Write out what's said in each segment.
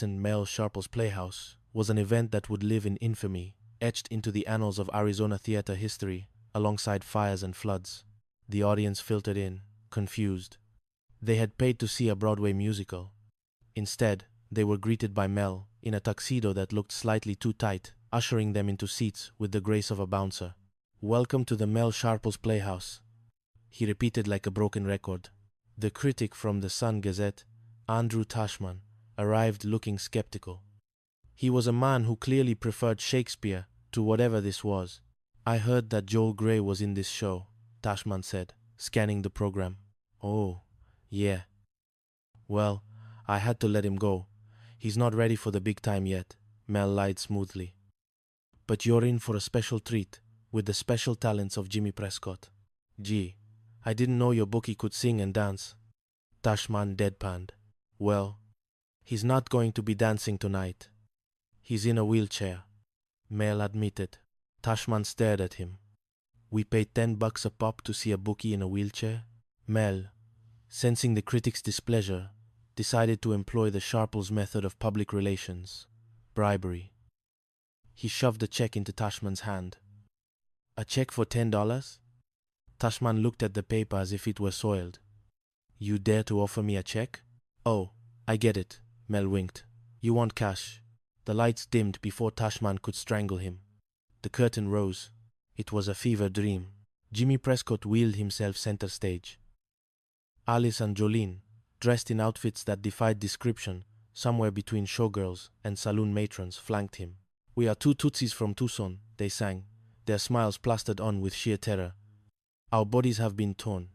reminiscent Mel Sharple's Playhouse was an event that would live in infamy, etched into the annals of Arizona theater history, alongside fires and floods. The audience filtered in, confused. They had paid to see a Broadway musical. Instead, they were greeted by Mel, in a tuxedo that looked slightly too tight, ushering them into seats with the grace of a bouncer. "Welcome to the Mel Sharple's Playhouse," he repeated like a broken record. The critic from the Sun Gazette, Andrew Tashman, arrived looking skeptical. He was a man who clearly preferred Shakespeare to whatever this was. "I heard that Joel Grey was in this show," Tashman said, scanning the program. "Oh, yeah. Well, I had to let him go. He's not ready for the big time yet," Mel lied smoothly. "But you're in for a special treat, with the special talents of Jimmy Prescott." "Gee, I didn't know your bookie could sing and dance," Tashman deadpanned. "Well, he's not going to be dancing tonight. He's in a wheelchair," Mel admitted. Tashman stared at him. "We paid $10 a pop to see a bookie in a wheelchair?" Mel, sensing the critic's displeasure, decided to employ the Sharples method of public relations: bribery. He shoved a check into Tashman's hand. "A check for $10? Tashman looked at the paper as if it were soiled. "You dare to offer me a check?" "Oh, I get it," Mel winked. "You want cash." The lights dimmed before Tashman could strangle him. The curtain rose. It was a fever dream. Jimmy Prescott wheeled himself center stage. Alice and Jolene, dressed in outfits that defied description, somewhere between showgirls and saloon matrons, flanked him. "We are two Tootsies from Tucson," they sang, their smiles plastered on with sheer terror. "Our bodies have been torn.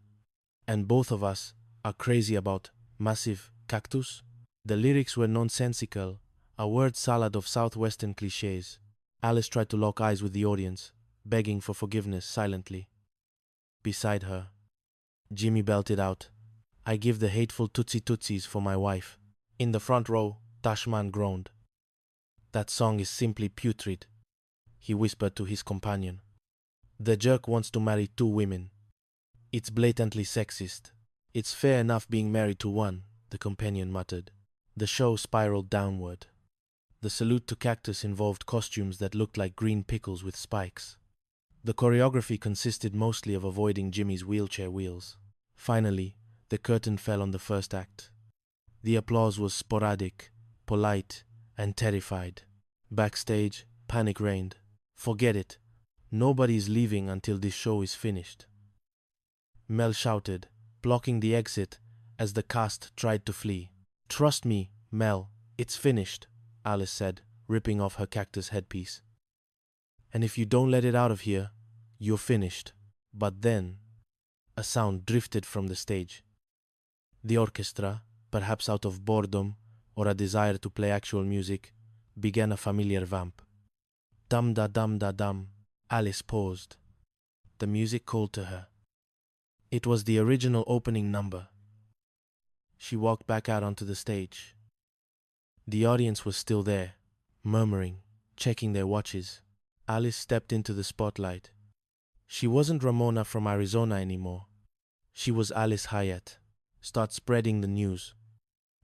And both of us are crazy about massive cactus." The lyrics were nonsensical, a word salad of southwestern cliches. Alice tried to lock eyes with the audience, begging for forgiveness silently. Beside her, Jimmy belted out, "I give the hateful Tootsie Tootsies for my wife." In the front row, Tashman groaned. "That song is simply putrid," he whispered to his companion. "The jerk wants to marry two women. It's blatantly sexist." "It's fair enough being married to one," the companion muttered. The show spiraled downward. The salute to Cactus involved costumes that looked like green pickles with spikes. The choreography consisted mostly of avoiding Jimmy's wheelchair wheels. Finally, the curtain fell on the first act. The applause was sporadic, polite, and terrified. Backstage, panic reigned. "Forget it. Nobody's leaving until this show is finished," Mel shouted, blocking the exit as the cast tried to flee. "Trust me, Mel, it's finished," Alice said, ripping off her cactus headpiece. "And if you don't let it out of here, you're finished." But then, a sound drifted from the stage. The orchestra, perhaps out of boredom or a desire to play actual music, began a familiar vamp. Dum-da-dum-da-dum. Alice paused. The music called to her. It was the original opening number. She walked back out onto the stage. The audience was still there, murmuring, checking their watches. Alice stepped into the spotlight. She wasn't Ramona from Arizona anymore. She was Alice Hyatt. "Start spreading the news,"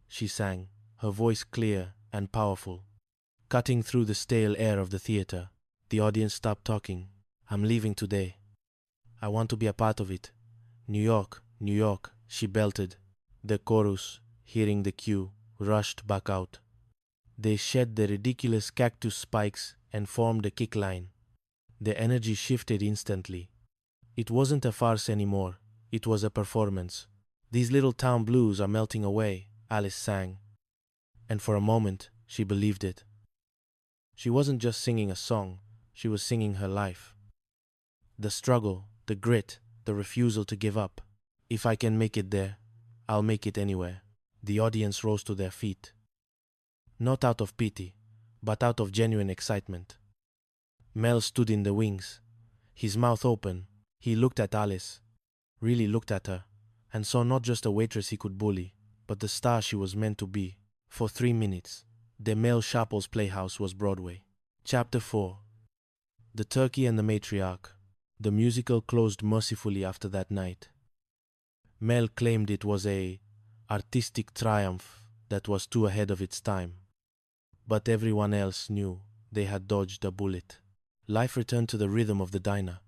she sang, her voice clear and powerful, cutting through the stale air of the theater. The audience stopped talking. "I'm leaving today. I want to be a part of it. New York, New York," she belted. The chorus, hearing the cue, rushed back out. They shed the ridiculous cactus spikes and formed a kick line. Their energy shifted instantly. It wasn't a farce anymore. It was a performance. "These little town blues are melting away," Alice sang. And for a moment, she believed it. She wasn't just singing a song, she was singing her life. The struggle, the grit, the refusal to give up. "If I can make it there, I'll make it anywhere." The audience rose to their feet. Not out of pity, but out of genuine excitement. Mel stood in the wings, his mouth open. He looked at Alice, really looked at her, and saw not just a waitress he could bully, but the star she was meant to be. For 3 minutes, the Mel Sharple's Playhouse was Broadway. Chapter 4. The Turkey and the Matriarch. The musical closed mercifully after that night. Mel claimed it was a artistic triumph that was too ahead of its time. But everyone else knew they had dodged a bullet. Life returned to the rhythm of the diner.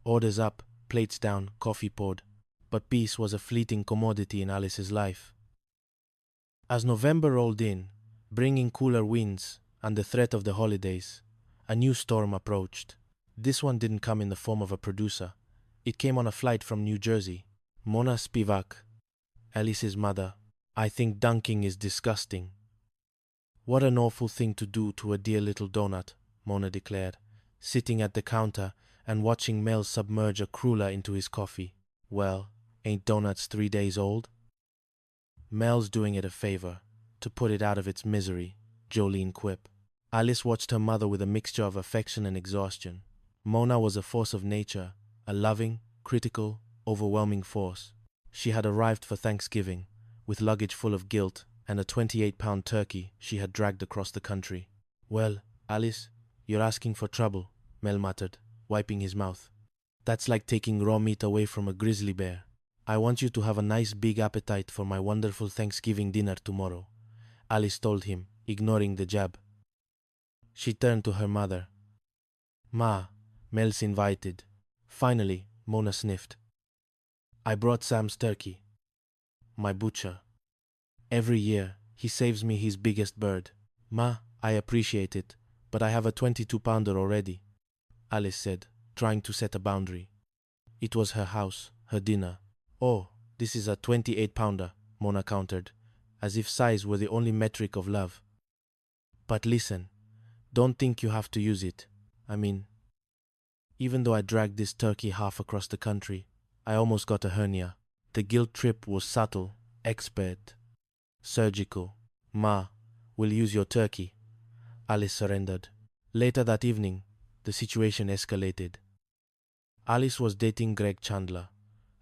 Orders up, plates down, coffee poured. But peace was a fleeting commodity in Alice's life. As November rolled in, bringing cooler winds and the threat of the holidays, a new storm approached. This one didn't come in the form of a producer. It came on a flight from New Jersey. Mona Spivak, Alice's mother. I think dunking is disgusting. What an awful thing to do to a dear little donut, Mona declared, sitting at the counter and watching Mel submerge a cruller into his coffee. Well, ain't donuts 3 days old? Mel's doing it a favor, to put it out of its misery, Jolene quipped. Alice watched her mother with a mixture of affection and exhaustion. Mona was a force of nature, a loving, critical, overwhelming force. She had arrived for Thanksgiving, with luggage full of guilt and a 28-pound turkey she had dragged across the country. Well, Alice, you're asking for trouble, Mel muttered, wiping his mouth. That's like taking raw meat away from a grizzly bear. I want you to have a nice big appetite for my wonderful Thanksgiving dinner tomorrow, Alice told him, ignoring the jab. She turned to her mother. Ma, Mel's invited. Finally, Mona sniffed. I brought Sam's turkey. My butcher. Every year, he saves me his biggest bird. Ma, I appreciate it, but I have a 22-pounder already, Alice said, trying to set a boundary. It was her house, her dinner. Oh, this is a 28-pounder, Mona countered, as if size were the only metric of love. But listen, don't think you have to use it. I mean, even though I dragged this turkey half across the country, I almost got a hernia. The guilt trip was subtle, expert, surgical. Ma, we'll use your turkey. Alice surrendered. Later that evening, the situation escalated. Alice was dating Greg Chandler,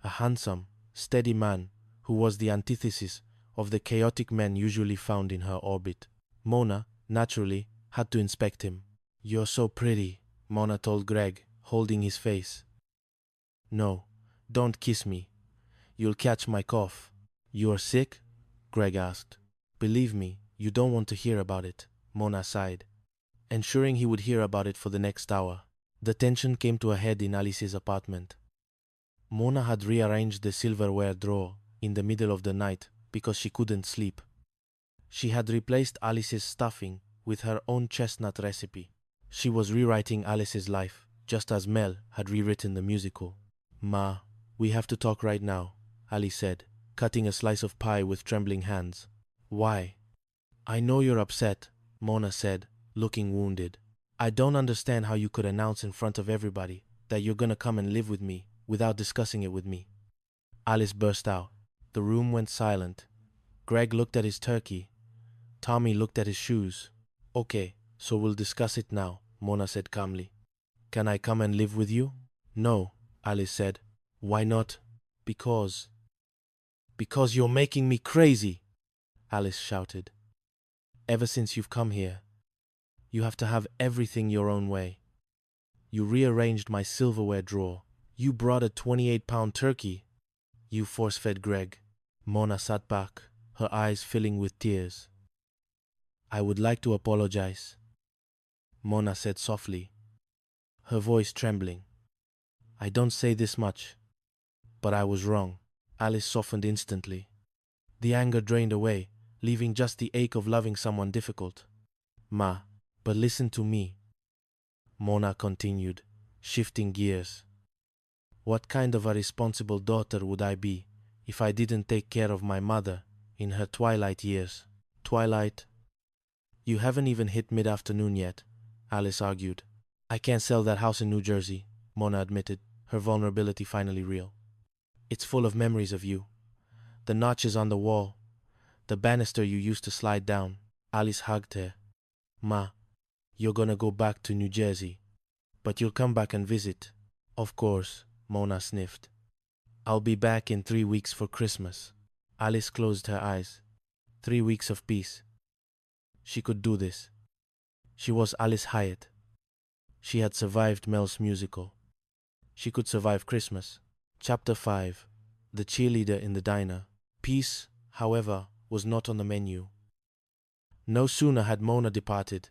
a handsome, steady man who was the antithesis of the chaotic men usually found in her orbit. Mona, naturally, had to inspect him. You're so pretty, Mona told Greg, holding his face. No, don't kiss me. You'll catch my cough. You're sick? Greg asked. Believe me, you don't want to hear about it, Mona sighed, ensuring he would hear about it for the next hour. The tension came to a head in Alice's apartment. Mona had rearranged the silverware drawer in the middle of the night because she couldn't sleep. She had replaced Alice's stuffing with her own chestnut recipe. She was rewriting Alice's life, just as Mel had rewritten the musical. Ma, we have to talk right now, Alice said, cutting a slice of pie with trembling hands. Why? I know you're upset, Mona said, looking wounded. I don't understand how you could announce in front of everybody that you're gonna come and live with me without discussing it with me. Alice burst out. The room went silent. Greg looked at his turkey. Tommy looked at his shoes. Okay, so we'll discuss it now, Mona said calmly. Can I come and live with you? No, Alice said. Why not? Because you're making me crazy, Alice shouted. Ever since you've come here, you have to have everything your own way. You rearranged my silverware drawer. You brought a 28-pound turkey. You force-fed Greg. Mona sat back, her eyes filling with tears. I would like to apologize, Mona said softly, her voice trembling. I don't say this much, but I was wrong. Alice softened instantly. The anger drained away, leaving just the ache of loving someone difficult. Ma, but listen to me, Mona continued, shifting gears. What kind of a responsible daughter would I be if I didn't take care of my mother in her twilight years? Twilight? You haven't even hit mid-afternoon yet, Alice argued. I can't sell that house in New Jersey, Mona admitted, her vulnerability finally real. It's full of memories of you. The notches on the wall, the banister you used to slide down. Alice hugged her. Ma, you're gonna go back to New Jersey, but you'll come back and visit. Of course, Mona sniffed. I'll be back in 3 weeks for Christmas. Alice closed her eyes. 3 weeks of peace. She could do this. She was Alice Hyatt. She had survived Mel's musical. She could survive Christmas. Chapter 5. The cheerleader in the diner. Peace, however, was not on the menu. No sooner had Mona departed